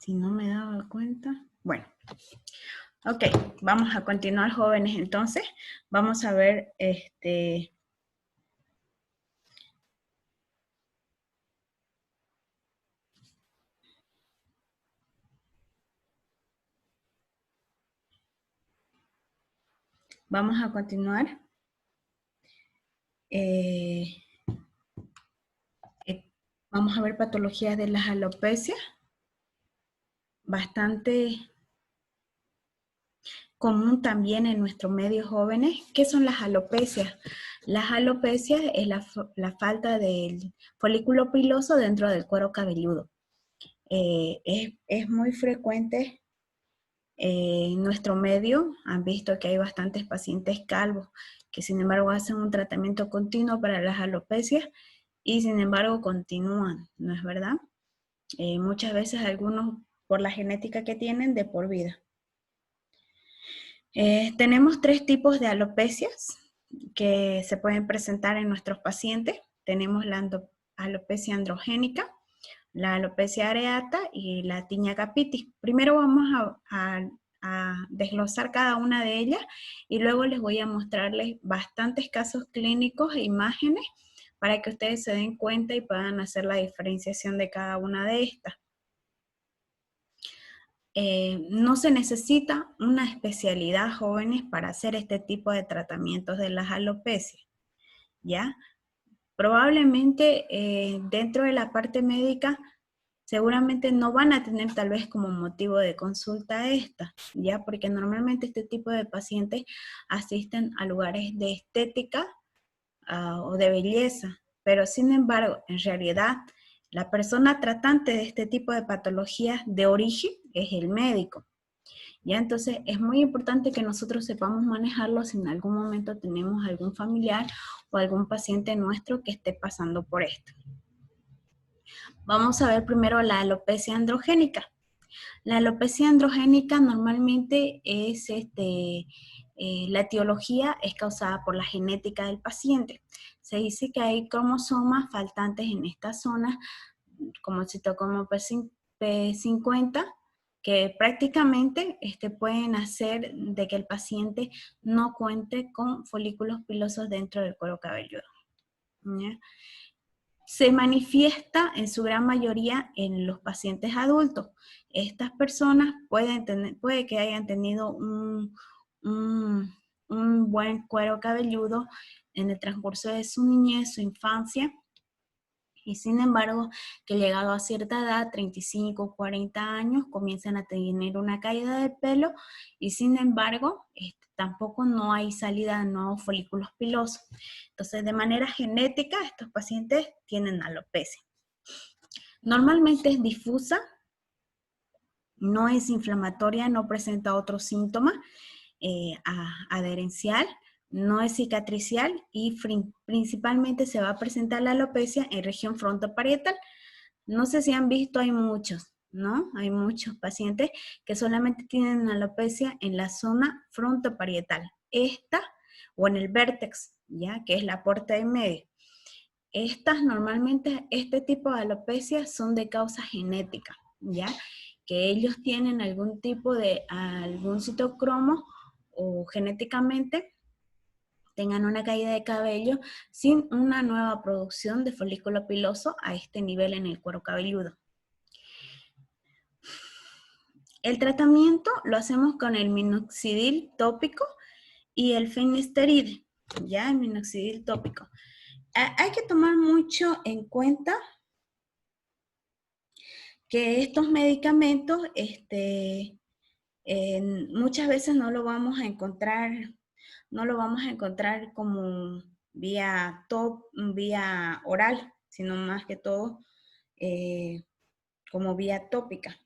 Si no me daba cuenta. Bueno, ok, vamos a continuar, jóvenes. Entonces, vamos a ver vamos a continuar. Vamos a ver patologías de las alopecias. Bastante común también en nuestros medios jóvenes. ¿Qué son las alopecias? Las alopecias es la falta del folículo piloso dentro del cuero cabelludo. Es muy frecuente en nuestro medio. Han visto que hay bastantes pacientes calvos que sin embargo hacen un tratamiento continuo para las alopecias y sin embargo continúan, ¿no es verdad? Muchas veces algunos por la genética que tienen de por vida. Tenemos 3 tipos de alopecias que se pueden presentar en nuestros pacientes. Tenemos la alopecia androgénica, la alopecia areata y la tinea capitis. Primero vamos a desglosar cada una de ellas y luego les voy a mostrarles bastantes casos clínicos e imágenes para que ustedes se den cuenta y puedan hacer la diferenciación de cada una de estas. No se necesita una especialidad, jóvenes, para hacer este tipo de tratamientos de las alopecias, ¿ya? Probablemente dentro de la parte médica seguramente no van a tener tal vez como motivo de consulta esta, ¿ya? Porque normalmente este tipo de pacientes asisten a lugares de estética o de belleza, pero sin embargo, en realidad, la persona tratante de este tipo de patologías de origen es el médico, ¿ya? Entonces es muy importante que nosotros sepamos manejarlo si en algún momento tenemos algún familiar o algún paciente nuestro que esté pasando por esto. Vamos a ver primero la alopecia androgénica. La alopecia androgénica normalmente es, la etiología es causada por la genética del paciente. Se dice que hay cromosomas faltantes en esta zona, como el citocromo P50, que prácticamente pueden hacer de que el paciente no cuente con folículos pilosos dentro del cuero cabelludo, ¿ya? Se manifiesta en su gran mayoría en los pacientes adultos. Estas personas puede que hayan tenido un buen cuero cabelludo en el transcurso de su niñez, su infancia, y sin embargo, que llegado a cierta edad, 35, 40 años, comienzan a tener una caída de pelo y sin embargo, tampoco no hay salida de nuevos folículos pilosos. Entonces, de manera genética, estos pacientes tienen alopecia. Normalmente es difusa, no es inflamatoria, no presenta otros síntomas adherencial, no es cicatricial y principalmente se va a presentar la alopecia en región frontoparietal. No sé si han visto, hay muchos, ¿no? Hay muchos pacientes que solamente tienen alopecia en la zona frontoparietal. Esta, o en el vértex, ¿ya? Que es la puerta de medio. Estas normalmente, este tipo de alopecia son de causa genética, ¿ya? Que ellos tienen algún tipo de, algún citocromo o genéticamente tengan una caída de cabello sin una nueva producción de folículo piloso a este nivel en el cuero cabelludo. El tratamiento lo hacemos con el minoxidil tópico y el finasteride, ya el minoxidil tópico. Hay que tomar mucho en cuenta que estos medicamentos muchas veces no lo vamos a encontrar como vía oral, sino más que todo como vía tópica.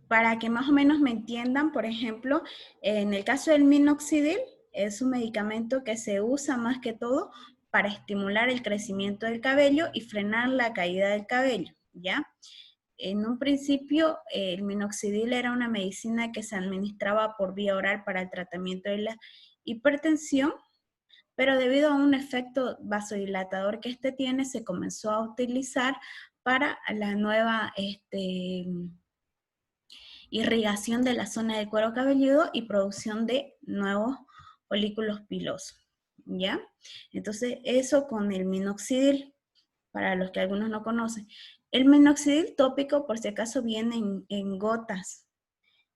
Para que más o menos me entiendan, por ejemplo, en el caso del minoxidil, es un medicamento que se usa más que todo para estimular el crecimiento del cabello y frenar la caída del cabello, ¿ya? En un principio, el minoxidil era una medicina que se administraba por vía oral para el tratamiento de la hipertensión, pero debido a un efecto vasodilatador que este tiene, se comenzó a utilizar para la nueva irrigación de la zona del cuero cabelludo y producción de nuevos folículos pilosos, ¿ya? Entonces, eso con el minoxidil, para los que algunos no conocen. El minoxidil tópico, por si acaso, viene en gotas,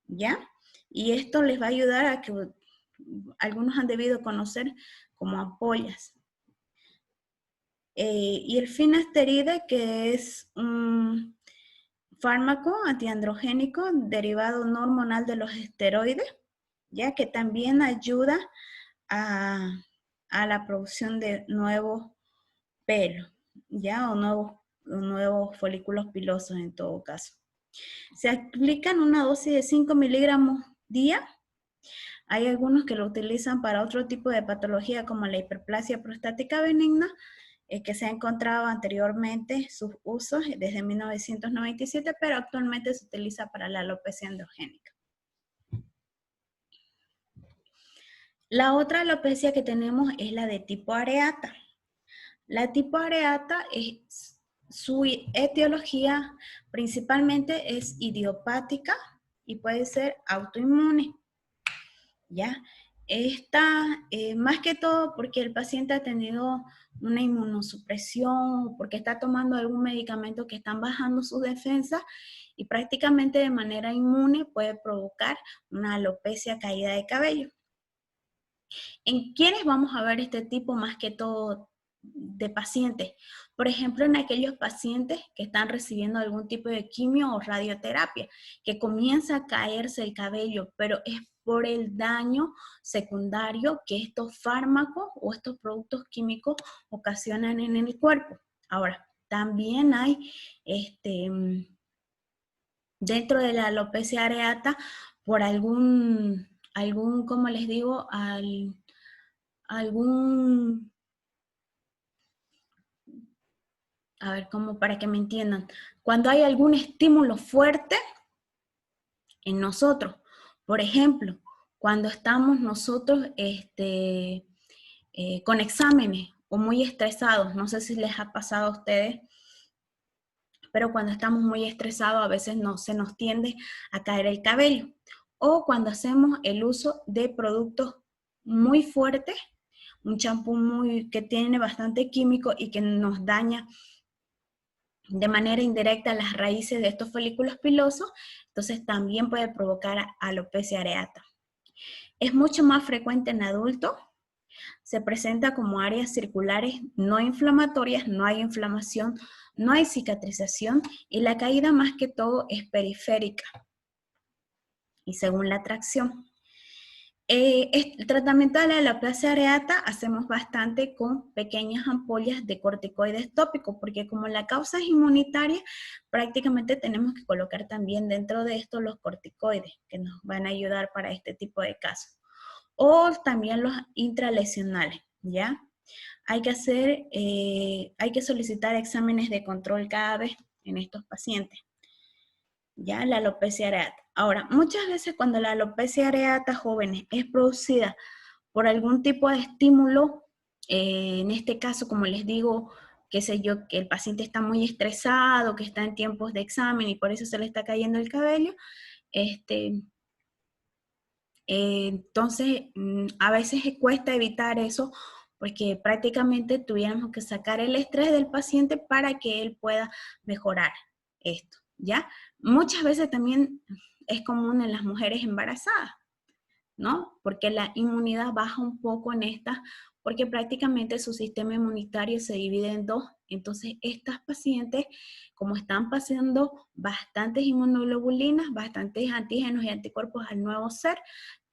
¿ya? Y esto les va a ayudar a que algunos han debido conocer como ampollas. Y el finasteride, que es un fármaco antiandrogénico derivado no hormonal de los esteroides, ya que también ayuda a la producción de nuevos pelos, ya, o nuevos folículos pilosos en todo caso. Se aplican una dosis de 5 miligramos día. Hay algunos que lo utilizan para otro tipo de patología como la hiperplasia prostática benigna, que se ha encontrado anteriormente sus usos desde 1997, pero actualmente se utiliza para la alopecia androgénica. La otra alopecia que tenemos es la de tipo areata. La tipo areata, su etiología principalmente es idiopática y puede ser autoinmune, ¿ya? Esta, más que todo porque el paciente ha tenido una inmunosupresión, porque está tomando algún medicamento que están bajando sus defensas y prácticamente de manera inmune puede provocar una alopecia caída de cabello. ¿En quiénes vamos a ver este tipo más que todo de pacientes? Por ejemplo, en aquellos pacientes que están recibiendo algún tipo de quimio o radioterapia, que comienza a caerse el cabello, pero es por el daño secundario que estos fármacos o estos productos químicos ocasionan en el cuerpo. Ahora, también hay dentro de la alopecia areata por algún, como les digo, algún, a ver, como para que me entiendan, cuando hay algún estímulo fuerte en nosotros, por ejemplo, cuando estamos nosotros con exámenes o muy estresados, no sé si les ha pasado a ustedes, pero cuando estamos muy estresados a veces se nos tiende a caer el cabello, o cuando hacemos el uso de productos muy fuertes, un champú que tiene bastante químico y que nos daña de manera indirecta las raíces de estos folículos pilosos, entonces también puede provocar alopecia areata. Es mucho más frecuente en adultos, se presenta como áreas circulares no inflamatorias, no hay inflamación, no hay cicatrización y la caída más que todo es periférica y según la tracción. El tratamiento de la alopecia areata hacemos bastante con pequeñas ampollas de corticoides tópicos, porque como la causa es inmunitaria, prácticamente tenemos que colocar también dentro de esto los corticoides, que nos van a ayudar para este tipo de casos. O también los intralesionales, ¿ya? Hay que solicitar exámenes de control cada vez en estos pacientes. Ya la alopecia areata. Ahora, muchas veces cuando la alopecia areata jóvenes es producida por algún tipo de estímulo, en este caso, como les digo, qué sé yo, que el paciente está muy estresado, que está en tiempos de examen y por eso se le está cayendo el cabello, entonces a veces cuesta evitar eso porque prácticamente tuviéramos que sacar el estrés del paciente para que él pueda mejorar esto, ¿ya? Muchas veces también es común en las mujeres embarazadas, ¿no? Porque la inmunidad baja un poco en estas, porque prácticamente su sistema inmunitario se divide en dos. Entonces, estas pacientes, como están pasando bastantes inmunoglobulinas, bastantes antígenos y anticuerpos al nuevo ser,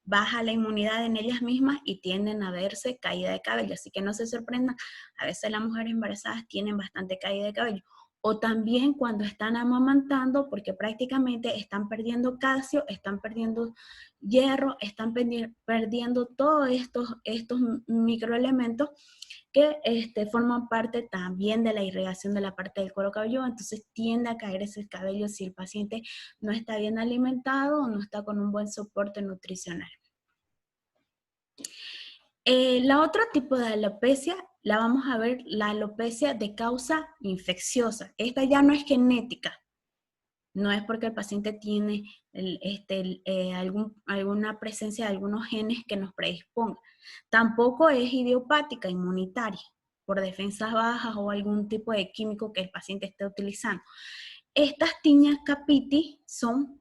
baja la inmunidad en ellas mismas y tienden a verse caída de cabello. Así que no se sorprendan, a veces las mujeres embarazadas tienen bastante caída de cabello. O también cuando están amamantando, porque prácticamente están perdiendo calcio, están perdiendo hierro, están perdiendo todos estos microelementos que forman parte también de la irrigación de la parte del cuero cabelludo, entonces tiende a caer ese cabello si el paciente no está bien alimentado o no está con un buen soporte nutricional. La otro tipo de alopecia, la vamos a ver, la alopecia de causa infecciosa. Esta ya no es genética, no es porque el paciente tiene alguna presencia de algunos genes que nos predisponga. Tampoco es idiopática, inmunitaria, por defensas bajas o algún tipo de químico que el paciente esté utilizando. Estas tinea capitis son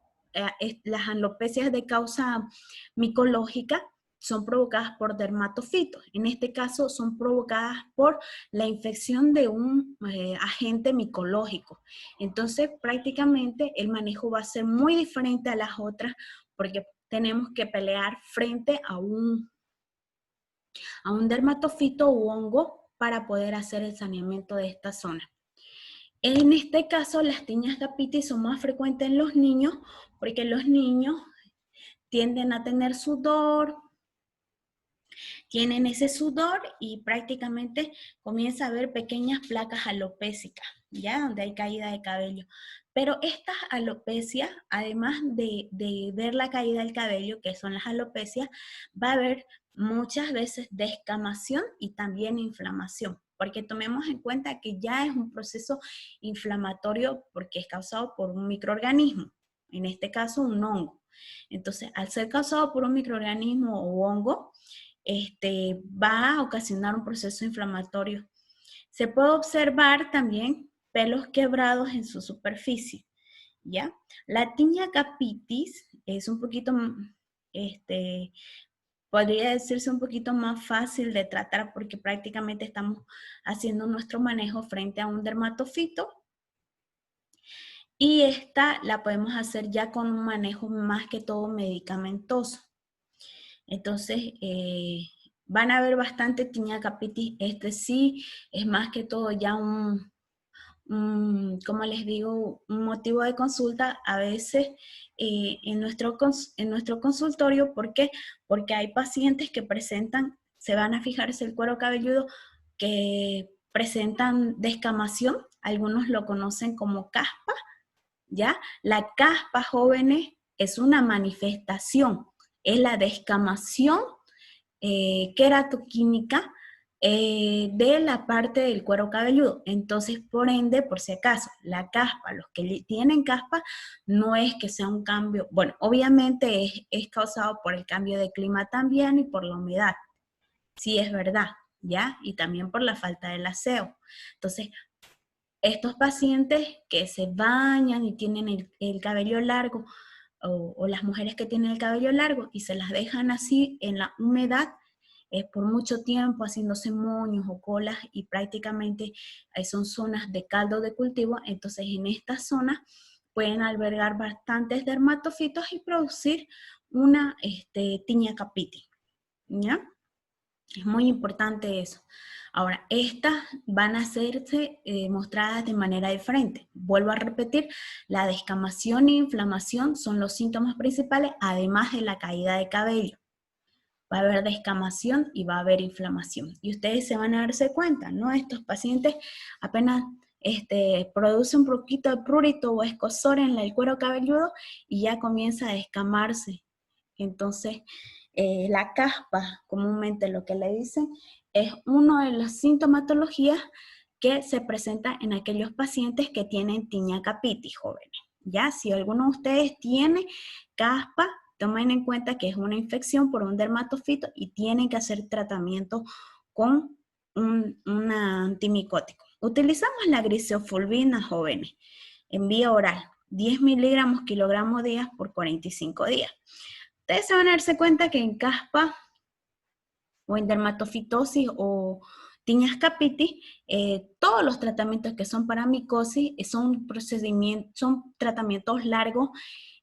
las alopecias de causa micológica, son provocadas por dermatofitos. En este caso son provocadas por la infección de un agente micológico. Entonces prácticamente el manejo va a ser muy diferente a las otras porque tenemos que pelear frente a un dermatofito u hongo para poder hacer el saneamiento de esta zona. En este caso, las tinea capitis son más frecuentes en los niños porque los niños tienden a tener sudor, tienen ese sudor y prácticamente comienza a haber pequeñas placas alopécicas, ¿ya? Donde hay caída de cabello. Pero estas alopecias, además de ver la caída del cabello, que son las alopecias, va a haber muchas veces descamación y también inflamación, porque tomemos en cuenta que ya es un proceso inflamatorio porque es causado por un microorganismo, en este caso un hongo. Entonces, al ser causado por un microorganismo o hongo, va a ocasionar un proceso inflamatorio. Se puede observar también pelos quebrados en su superficie, ¿ya? La tinea capitis es un poquito, podría decirse un poquito más fácil de tratar porque prácticamente estamos haciendo nuestro manejo frente a un dermatofito y esta la podemos hacer ya con un manejo más que todo medicamentoso. Entonces, van a ver bastante tinea capitis. Este sí es más que todo ya como les digo, un motivo de consulta a veces en nuestro consultorio. ¿Por qué? Porque hay pacientes que presentan, se van a fijarse el cuero cabelludo, que presentan descamación, algunos lo conocen como caspa, ¿ya? La caspa, jóvenes, es una manifestación, es la descamación queratoquímica de la parte del cuero cabelludo. Entonces, por ende, por si acaso, la caspa, los que tienen caspa, no es que sea un cambio, bueno, obviamente es causado por el cambio de clima también y por la humedad, sí es verdad, ¿ya? Y también por la falta del aseo. Entonces, estos pacientes que se bañan y tienen el cabello largo, o las mujeres que tienen el cabello largo y se las dejan así en la humedad, por mucho tiempo haciéndose moños o colas y prácticamente son zonas de caldo de cultivo, entonces en estas zonas pueden albergar bastantes dermatofitos y producir una tinea capitis, ¿ya? Es muy importante eso. Ahora, estas van a hacerse mostradas de manera diferente. Vuelvo a repetir, la descamación e inflamación son los síntomas principales, además de la caída de cabello. Va a haber descamación y va a haber inflamación. Y ustedes se van a darse cuenta, ¿no? Estos pacientes apenas producen un poquito de prurito o escozor en el cuero cabelludo y ya comienza a descamarse. Entonces, la caspa, comúnmente lo que le dicen, es una de las sintomatologías que se presenta en aquellos pacientes que tienen tinea capitis, jóvenes. Ya, si alguno de ustedes tiene caspa, tomen en cuenta que es una infección por un dermatofito y tienen que hacer tratamiento con un antimicótico. Utilizamos la grisofulvina, jóvenes, en vía oral, 10 miligramos kilogramos día por 45 días. Ustedes se van a darse cuenta que en caspa o en dermatofitosis o tinea capitis, todos los tratamientos que son para micosis son tratamientos largos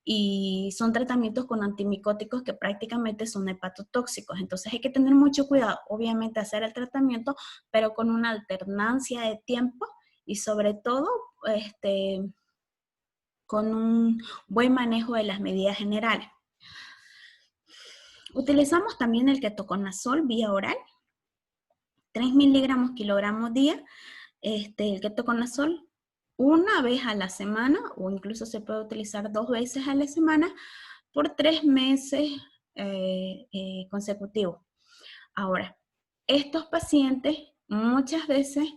y son tratamientos con antimicóticos que prácticamente son hepatotóxicos. Entonces hay que tener mucho cuidado, obviamente hacer el tratamiento, pero con una alternancia de tiempo y sobre todo con un buen manejo de las medidas generales. Utilizamos también el ketoconazol vía oral, 3 miligramos kilogramos día. El ketoconazol una vez a la semana o incluso se puede utilizar 2 veces a la semana por 3 meses consecutivos. Ahora, estos pacientes, muchas veces,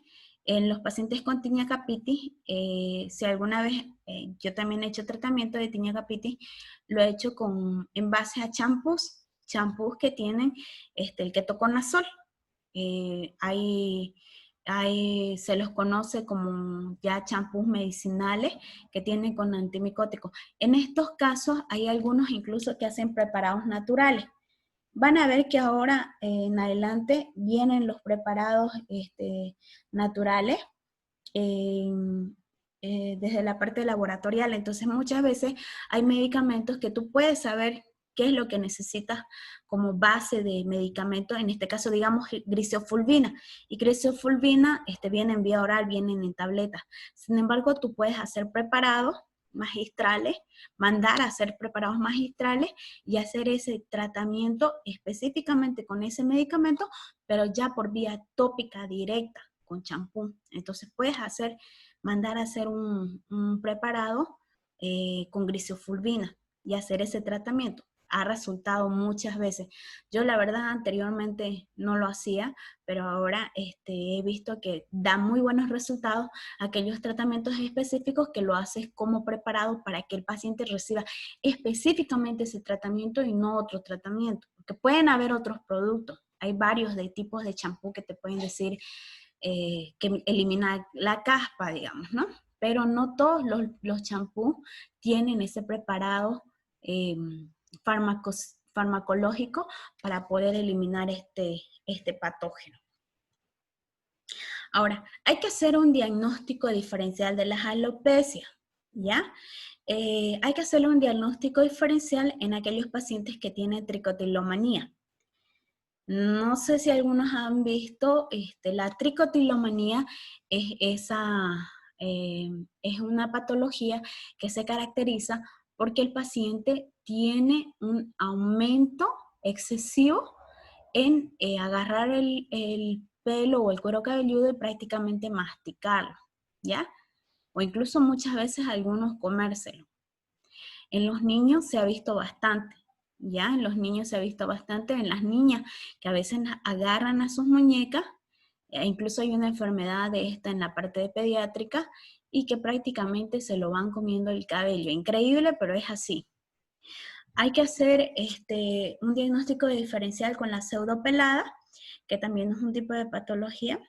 en los pacientes con tinea capitis, si alguna vez yo también he hecho tratamiento de tinea capitis, lo he hecho en base a champús que tienen el ketoconazol. Se los conoce como ya champús medicinales que tienen con antimicóticos. En estos casos hay algunos incluso que hacen preparados naturales. Van a ver que ahora en adelante vienen los preparados naturales eh, desde la parte laboratorial. Entonces muchas veces hay medicamentos que tú puedes saber qué es lo que necesitas como base de medicamento, en este caso digamos grisofulvina, y grisofulvina viene en vía oral, vienen en tabletas. Sin embargo, tú puedes hacer preparados magistrales, mandar a hacer preparados magistrales y hacer ese tratamiento específicamente con ese medicamento, pero ya por vía tópica directa con champú. Entonces puedes mandar a hacer un preparado con grisofulvina y hacer ese tratamiento. Ha resultado muchas veces. Yo la verdad anteriormente no lo hacía, pero ahora he visto que da muy buenos resultados aquellos tratamientos específicos que lo haces como preparado para que el paciente reciba específicamente ese tratamiento y no otro tratamiento. Porque pueden haber otros productos. Hay varios de tipos de champú que te pueden decir que elimina la caspa, digamos, ¿no? Pero no todos los champús tienen ese preparado eh, farmacológico para poder eliminar este patógeno. Ahora, hay que hacer un diagnóstico diferencial de las alopecias, ¿ya? Hay que hacer un diagnóstico diferencial en aquellos pacientes que tienen tricotilomanía. No sé si algunos han visto, la tricotilomanía es una patología que se caracteriza porque el paciente tiene un aumento excesivo en agarrar el pelo o el cuero cabelludo y prácticamente masticarlo, ¿ya? O incluso muchas veces algunos comérselo. En los niños se ha visto bastante, ¿ya? En los niños se ha visto bastante, en las niñas que a veces agarran a sus muñecas, incluso hay una enfermedad de esta en la parte de pediátrica y que prácticamente se lo van comiendo el cabello. Increíble, pero es así. Hay que hacer un diagnóstico diferencial con la pseudopelada, que también es un tipo de patología.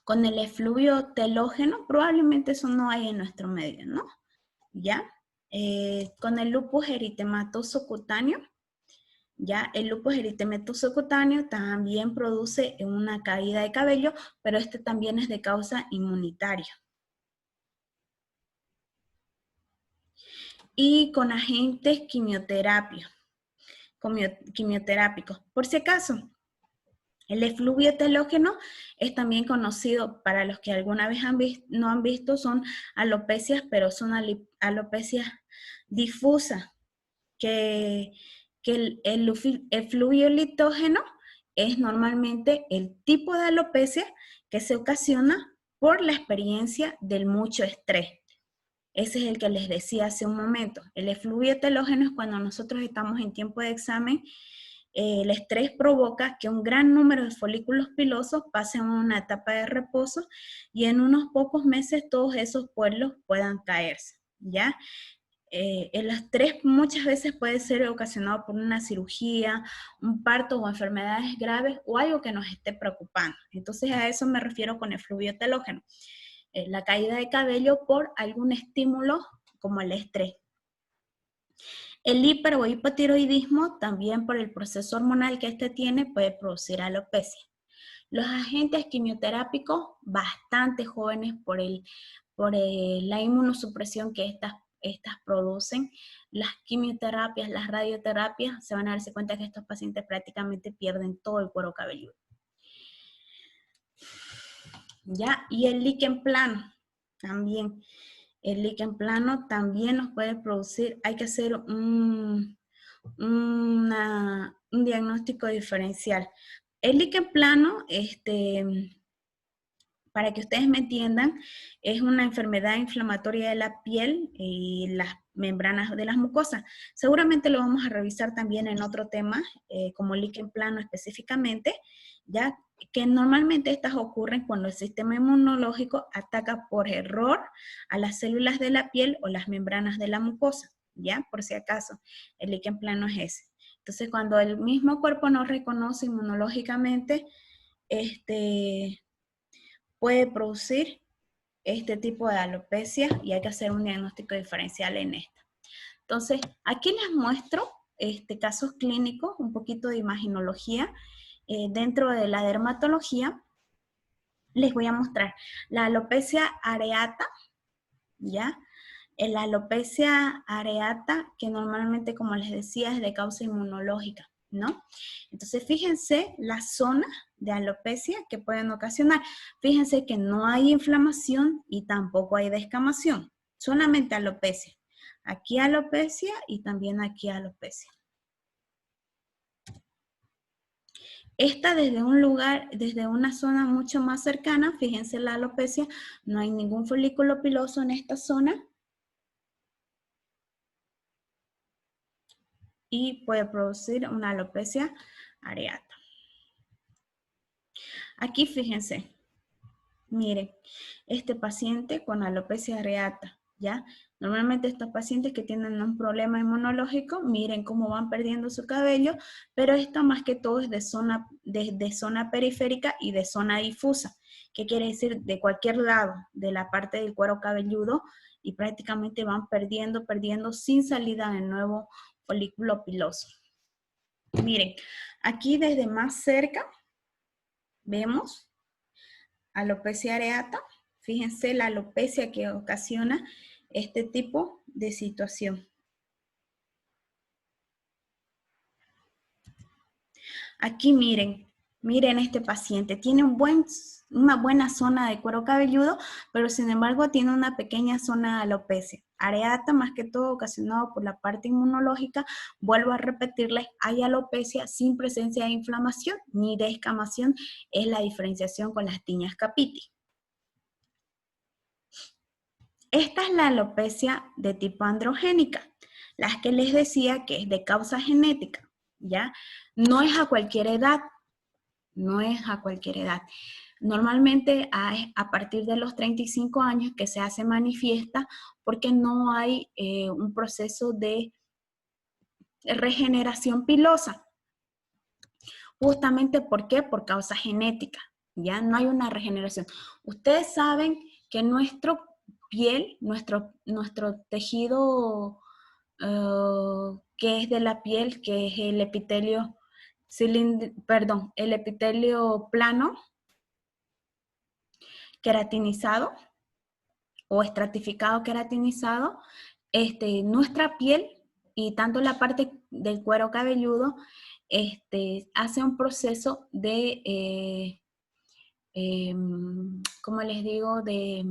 Con el efluvio telógeno, probablemente eso no hay en nuestro medio, ¿no? ¿Ya? Con el lupus eritematoso cutáneo, ya el lupus eritematoso cutáneo también produce una caída de cabello, pero también es de causa inmunitaria. Y con agentes quimioterápicos. Por si acaso, el efluvio telógeno es también conocido, para los que alguna vez no han visto, son alopecias, pero son alopecias difusas, que el efluvio litógeno es normalmente el tipo de alopecia que se ocasiona por la experiencia del mucho estrés. Ese es el que les decía hace un momento. El efluvio telógeno es cuando nosotros estamos en tiempo de examen. El estrés provoca que un gran número de folículos pilosos pasen a una etapa de reposo y en unos pocos meses todos esos pueblos puedan caerse, ¿ya? El estrés muchas veces puede ser ocasionado por una cirugía, un parto o enfermedades graves o algo que nos esté preocupando. Entonces a eso me refiero con efluvio telógeno. La caída de cabello por algún estímulo como el estrés. El hiper o hipotiroidismo, también por el proceso hormonal que tiene, puede producir alopecia. Los agentes quimioterápicos, bastante jóvenes por la inmunosupresión que estas producen. Las quimioterapias, las radioterapias, se van a darse cuenta que estos pacientes prácticamente pierden todo el cuero cabelludo. ¿Ya? Y el líquen plano, también. El líquen plano también nos puede producir, hay que hacer un diagnóstico diferencial. El líquen plano, para que ustedes me entiendan, es una enfermedad inflamatoria de la piel y membranas de las mucosas. Seguramente lo vamos a revisar también en otro tema, como líquen plano específicamente, ya que normalmente estas ocurren cuando el sistema inmunológico ataca por error a las células de la piel o las membranas de la mucosa, ya, por si acaso, el líquen plano es ese. Entonces, cuando el mismo cuerpo no reconoce inmunológicamente, puede producir este tipo de alopecia y hay que hacer un diagnóstico diferencial en esta. Entonces, aquí les muestro casos clínicos, un poquito de imaginología. Dentro de la dermatología, les voy a mostrar la alopecia areata, ¿ya? La alopecia areata, que normalmente, como les decía, es de causa inmunológica, ¿no? Entonces, fíjense las zonas de alopecia que pueden ocasionar. Fíjense que no hay inflamación y tampoco hay descamación, solamente alopecia. Aquí alopecia y también aquí alopecia. Esta desde un lugar, desde una zona mucho más cercana, fíjense la alopecia, no hay ningún folículo piloso en esta zona. Y puede producir una alopecia areata. Aquí fíjense, miren, este paciente con alopecia areata, ¿ya? Normalmente estos pacientes que tienen un problema inmunológico, miren cómo van perdiendo su cabello, pero esto más que todo es de zona periférica y de zona difusa, que quiere decir de cualquier lado de la parte del cuero cabelludo y prácticamente van perdiendo sin salida de nuevo folículo piloso. Miren, aquí desde más cerca vemos alopecia areata. Fíjense la alopecia que ocasiona este tipo de situación. Aquí miren este paciente. Tiene una buena zona de cuero cabelludo, pero sin embargo tiene una pequeña zona de alopecia. Areata más que todo ocasionado por la parte inmunológica. Vuelvo a repetirles, hay alopecia sin presencia de inflamación ni descamación. Es la diferenciación con las tiñas capitis. Esta es la alopecia de tipo androgénica, las que les decía que es de causa genética, ¿ya? No es a cualquier edad, no es a cualquier edad. Normalmente a partir de los 35 años que se hace manifiesta porque no hay un proceso de regeneración pilosa. Justamente, ¿por qué? Por causa genética, ¿ya? No hay una regeneración. Ustedes saben que nuestra piel, nuestro tejido que es de la piel, que es el epitelio el epitelio plano, queratinizado o estratificado queratinizado, nuestra piel y tanto la parte del cuero cabelludo hace un proceso de, ¿cómo les digo?, de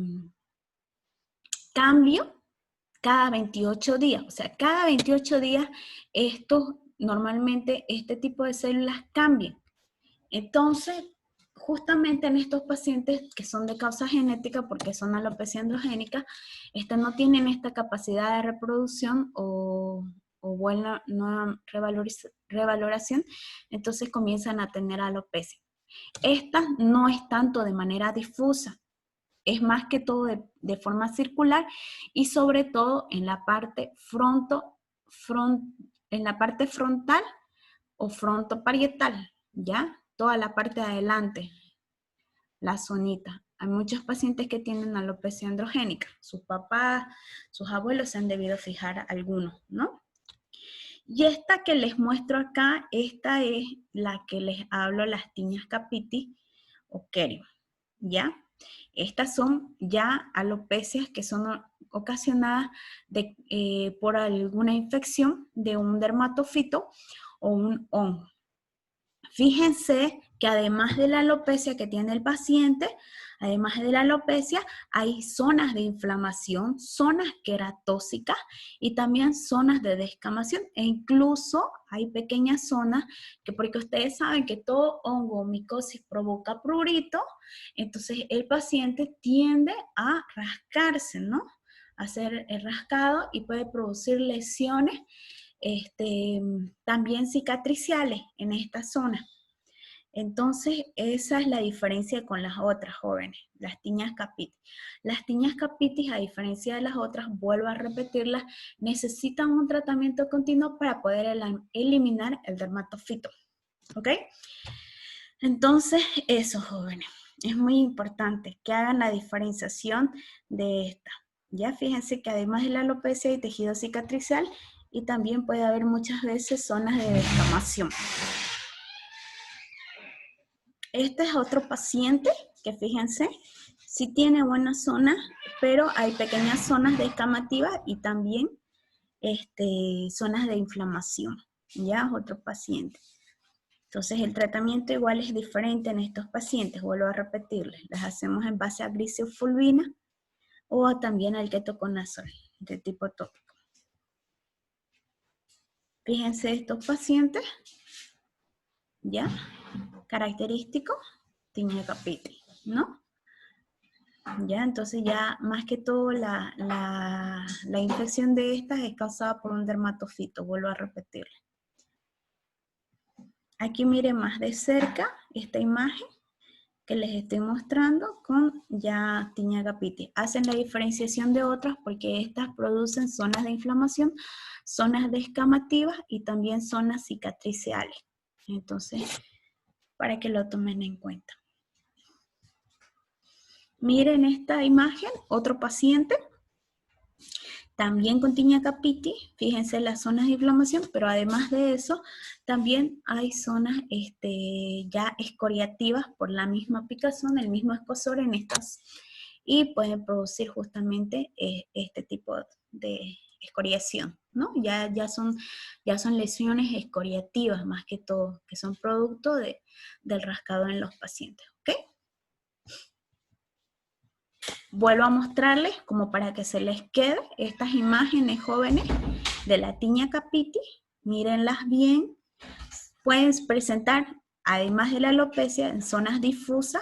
cambio cada 28 días. O sea, cada 28 días normalmente este tipo de células cambian. Entonces, justamente en estos pacientes que son de causa genética, porque son alopecia androgénica, no tienen esta capacidad de reproducción o buena nueva revaloración, entonces comienzan a tener alopecia. Esta no es tanto de manera difusa, es más que todo de forma circular y sobre todo en la parte en la parte frontal o frontoparietal, ¿ya? Toda la parte de adelante, la zonita. Hay muchos pacientes que tienen alopecia androgénica. Sus papás, sus abuelos se han debido fijar algunos, ¿no? Y esta que les muestro acá, esta es la que les hablo, las tiñas capitis o querium, ¿ya? Estas son ya alopecias que son ocasionadas por alguna infección de un dermatofito o un hongo. Fíjense que además de la alopecia que tiene el paciente, además de la alopecia, hay zonas de inflamación, zonas queratóxicas y también zonas de descamación. E incluso hay pequeñas zonas que, porque ustedes saben que todo hongo o micosis provoca prurito, entonces el paciente tiende a rascarse, ¿no? hacer el rascado y puede producir lesiones también cicatriciales en esta zona. Entonces, esa es la diferencia con las otras jóvenes, las tiñas capitis. Las tiñas capitis, a diferencia de las otras, vuelvo a repetirlas, necesitan un tratamiento continuo para poder eliminar el dermatofito. ¿Ok? Entonces, eso, jóvenes, es muy importante que hagan la diferenciación de esta. Ya fíjense que además de la alopecia hay tejido cicatricial y también puede haber muchas veces zonas de descamación. Este es otro paciente que fíjense, sí tiene buenas zonas, pero hay pequeñas zonas descamativas y también zonas de inflamación. Ya es otro paciente. Entonces el tratamiento igual es diferente en estos pacientes, vuelvo a repetirles, las hacemos en base a grisofulvina o también al ketoconazol de tipo tópico. Fíjense estos pacientes, ¿ya? Característico, tiña capitis, ¿no? Ya, entonces ya más que todo la infección de estas es causada por un dermatofito, vuelvo a repetirle. Aquí miren más de cerca esta imagen que les estoy mostrando con ya tiña capitis. Hacen la diferenciación de otras porque estas producen zonas de inflamación, zonas descamativas y también zonas cicatriciales. Entonces, para que lo tomen en cuenta. Miren esta imagen, otro paciente, también con tiña capitis, fíjense las zonas de inflamación, pero además de eso, también hay zonas ya escoriativas por la misma picazón, el mismo escozor en estas, y pueden producir justamente este tipo de escoriación, ¿no? Ya son lesiones escoriativas más que todo, que son producto del rascado en los pacientes, ¿ok? Vuelvo a mostrarles, como para que se les quede, estas imágenes jóvenes de la tiña capitis. Mírenlas bien. Pueden presentar, además de la alopecia, en zonas difusas,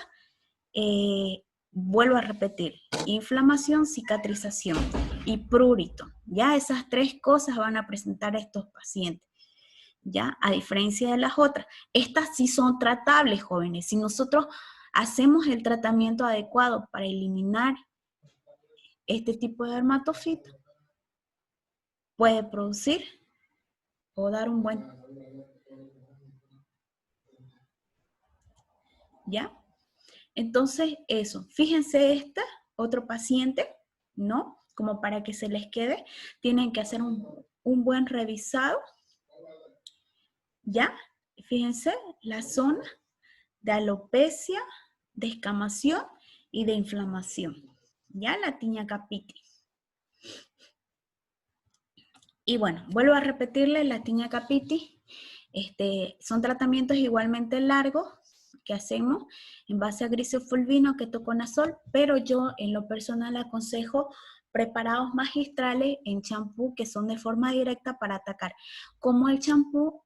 vuelvo a repetir, inflamación, cicatrización y prurito. Ya esas tres cosas van a presentar a estos pacientes. ¿Ya? A diferencia de las otras. Estas sí son tratables, jóvenes. Si nosotros hacemos el tratamiento adecuado para eliminar este tipo de dermatofito, puede producir o dar un buen... ¿Ya? Entonces, eso. Fíjense otro paciente, ¿no? Como para que se les quede, tienen que hacer un buen revisado, ¿ya? Fíjense la zona de alopecia, de escamación y de inflamación, ¿ya? La tiña capitis. Y bueno, vuelvo a repetirle, la tiña capitis, son tratamientos igualmente largos que hacemos en base a grisofulvino, ketoconazol, pero yo en lo personal aconsejo preparados magistrales en champú que son de forma directa para atacar. Como el champú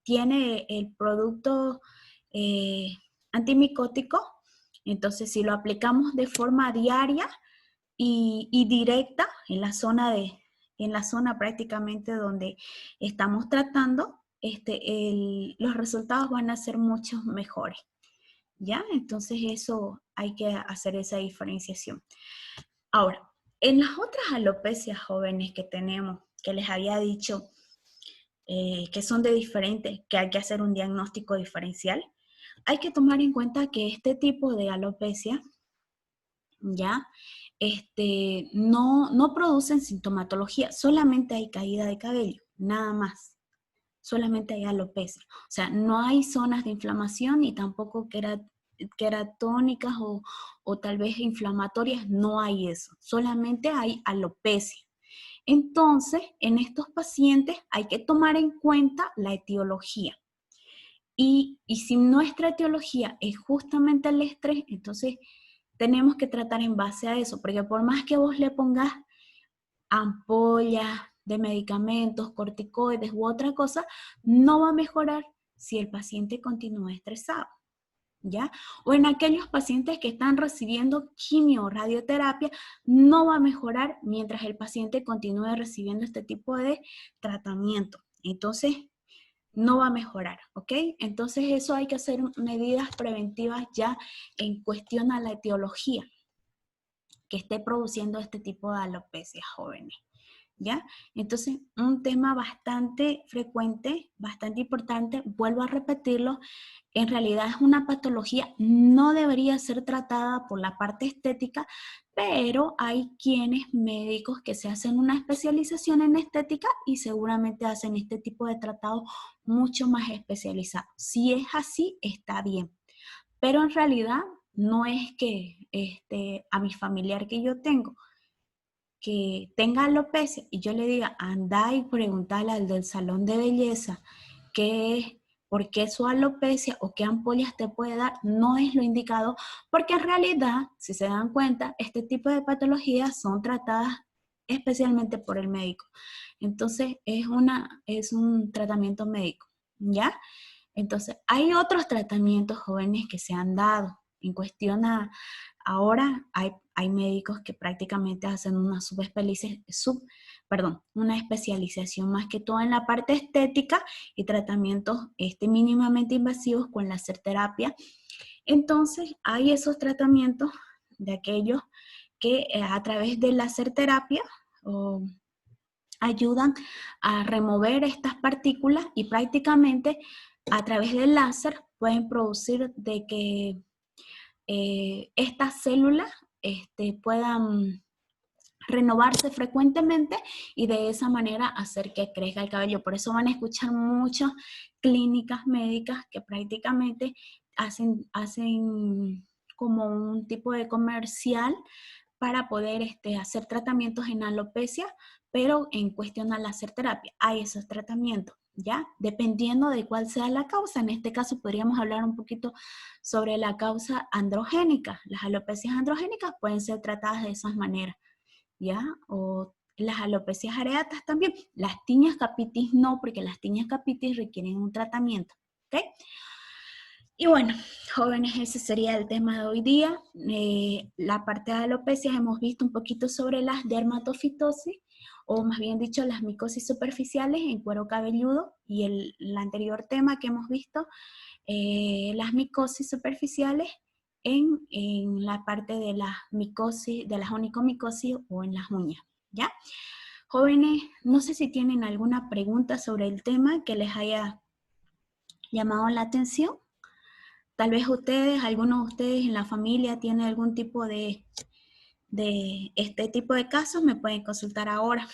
tiene el producto antimicótico, entonces si lo aplicamos de forma diaria y directa en la zona prácticamente donde estamos tratando, los resultados van a ser mucho mejores, ¿ya? Entonces eso hay que hacer esa diferenciación. Ahora, en las otras alopecias jóvenes que tenemos, que les había dicho que son de diferentes, que hay que hacer un diagnóstico diferencial, hay que tomar en cuenta que este tipo de alopecia, ¿ya? No producen sintomatología, solamente hay caída de cabello, nada más. Solamente hay alopecia. O sea, no hay zonas de inflamación y tampoco queratónicas o tal vez inflamatorias, no hay eso. Solamente hay alopecia. Entonces, en estos pacientes hay que tomar en cuenta la etiología. Y si nuestra etiología es justamente el estrés, entonces tenemos que tratar en base a eso, porque por más que vos le pongas ampollas de medicamentos, corticoides u otra cosa, no va a mejorar si el paciente continúa estresado. ¿ya? O en aquellos pacientes que están recibiendo quimio o radioterapia, no va a mejorar mientras el paciente continúe recibiendo este tipo de tratamiento. Entonces, no va a mejorar, ¿ok? Entonces, eso hay que hacer medidas preventivas ya en cuestión a la etiología que esté produciendo este tipo de alopecia jóvenes. ¿Ya? Entonces, un tema bastante frecuente, bastante importante, vuelvo a repetirlo, en realidad es una patología, no debería ser tratada por la parte estética, pero hay quienes médicos que se hacen una especialización en estética y seguramente hacen este tipo de tratado mucho más especializado. Si es así, está bien, pero en realidad no es que a mi familiar que yo tengo, que tenga alopecia y yo le diga, anda y preguntarle al del salón de belleza qué es, por qué su alopecia o qué ampollas te puede dar, no es lo indicado, porque en realidad, si se dan cuenta, este tipo de patologías son tratadas especialmente por el médico. Entonces, es un tratamiento médico, ¿ya? Entonces, hay otros tratamientos jóvenes que se han dado en cuestión a, ahora hay médicos que prácticamente hacen una especialización más que todo en la parte estética y tratamientos mínimamente invasivos con láser terapia. Entonces, hay esos tratamientos de aquellos que a través de láser terapia ayudan a remover estas partículas y prácticamente a través del láser pueden producir de que estas células puedan renovarse frecuentemente y de esa manera hacer que crezca el cabello. Por eso van a escuchar muchas clínicas médicas que prácticamente hacen como un tipo de comercial para poder hacer tratamientos en alopecia, pero en cuestión a láser terapia. Hay esos tratamientos, ¿ya? Dependiendo de cuál sea la causa. En este caso podríamos hablar un poquito sobre la causa androgénica. Las alopecias androgénicas pueden ser tratadas de esas maneras, ¿ya? O las alopecias areatas también. Las tiñas capitis no, porque las tiñas capitis requieren un tratamiento, ¿ok? Y bueno, jóvenes, ese sería el tema de hoy día. La parte de alopecias hemos visto un poquito sobre las dermatofitosis, o más bien dicho, las micosis superficiales en cuero cabelludo, y el anterior tema que hemos visto, las micosis superficiales en la parte de las micosis, de las onicomicosis o en las uñas, ¿ya? Jóvenes, no sé si tienen alguna pregunta sobre el tema que les haya llamado la atención. Tal vez ustedes, algunos de ustedes en la familia tienen algún tipo de este tipo de casos, me pueden consultar ahora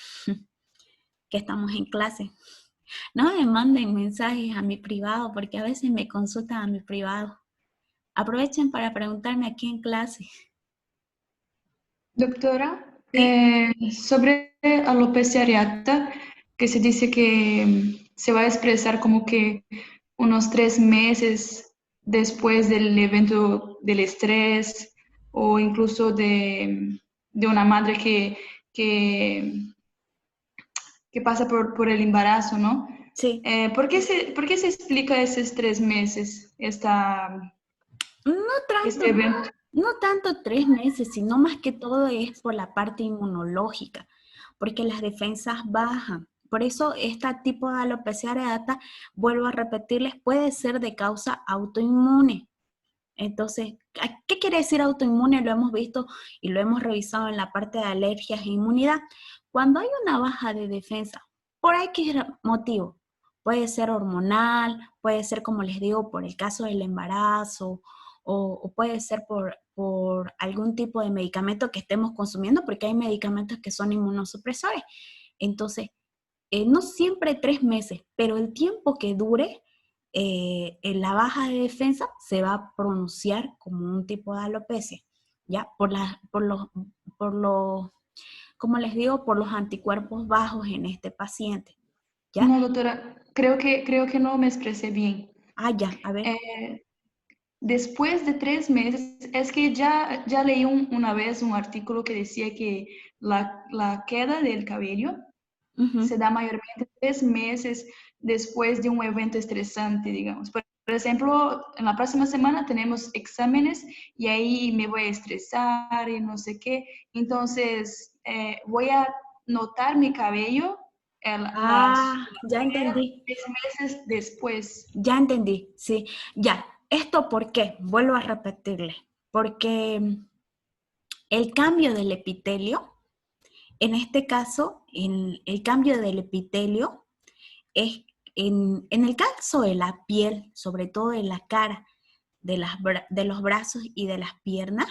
que estamos en clase. No me manden mensajes a mi privado porque a veces me consultan a mi privado. Aprovechen para preguntarme aquí en clase. Doctora, Sí. sobre alopecia areata, que se dice que se va a expresar como que unos 3 meses después del evento del estrés o incluso de una madre que, que pasa por el embarazo, ¿no? Sí. Por qué se explica esos 3 meses, No este tanto, evento? no tanto 3 meses, sino más que todo es por la parte inmunológica, porque las defensas bajan. Por eso este tipo de alopecia areata, vuelvo a repetirles, puede ser de causa autoinmune. Entonces, ¿qué quiere decir autoinmune? Lo hemos visto y lo hemos revisado en la parte de alergias e inmunidad. Cuando hay una baja de defensa, por X motivo, puede ser hormonal, puede ser, como les digo, por el caso del embarazo, o puede ser por algún tipo de medicamento que estemos consumiendo, porque hay medicamentos que son inmunosupresores. Entonces, no siempre 3 meses, pero el tiempo que dure, en la baja de defensa se va a pronunciar como un tipo de alopecia, ¿ya? Por los, como les digo, por los anticuerpos bajos en este paciente, ¿ya? No, doctora, creo que no me expresé bien. Ah, ya, a ver. Eh, Después de 3 meses, es que ya leí una vez un artículo que decía que la queda del cabello Ujú. se da mayormente 3 meses después de un evento estresante, digamos. Por ejemplo, en la próxima semana tenemos exámenes y ahí me voy a estresar y no sé qué. Entonces, voy a notar mi cabello Ah, ya entendí, 3 meses después. ya entendí, sí, ya. ¿Esto por qué? Vuelvo a repetirle. Porque el cambio del epitelio, en este caso, el cambio del epitelio es en el caso de la piel, sobre todo de la cara, de los brazos y de las piernas,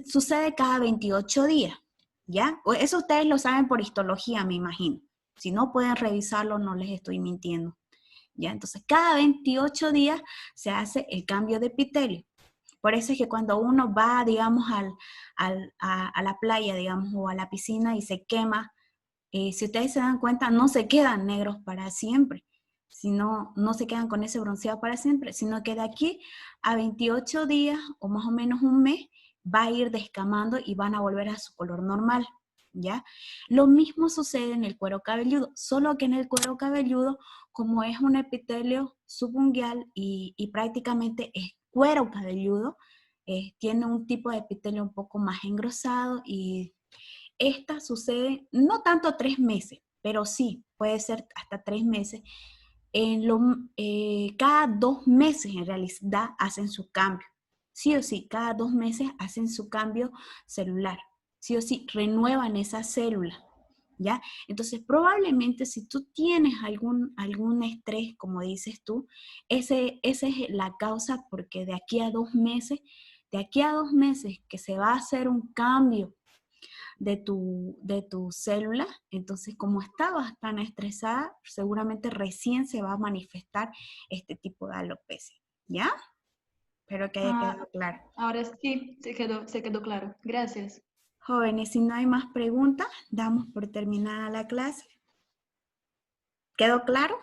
sucede cada 28 días, ¿ya? Eso ustedes lo saben por histología, me imagino. Si no pueden revisarlo, no les estoy mintiendo, ¿ya? Entonces, cada 28 días se hace el cambio de epitelio. Por eso es que cuando uno va, digamos, a la playa, digamos, o a la piscina y se quema, si ustedes se dan cuenta, no se quedan negros para siempre, sino no se quedan con ese bronceado para siempre, sino que de aquí a 28 días o más o menos un mes va a ir descamando y van a volver a su color normal, ¿ya? Lo mismo sucede en el cuero cabelludo, solo que en el cuero cabelludo, como es un epitelio subungual y prácticamente es cuero cabelludo, tiene un tipo de epitelio un poco más engrosado y esta sucede no tanto 3 meses, pero sí, puede ser hasta 3 meses. Cada 2 meses en realidad hacen su cambio. Sí o sí, cada 2 meses hacen su cambio celular. Sí o sí, renuevan esa célula. ¿Ya? Entonces, probablemente si tú tienes algún estrés, como dices tú, esa es la causa porque de aquí a 2 meses que se va a hacer un cambio de tu célula. Entonces, como estabas tan estresada, seguramente recién se va a manifestar este tipo de alopecia, ¿ya? Espero que haya Ah, quedado claro. ahora sí, se quedó claro. Gracias. Jóvenes, si no hay más preguntas, damos por terminada la clase. ¿Quedó claro?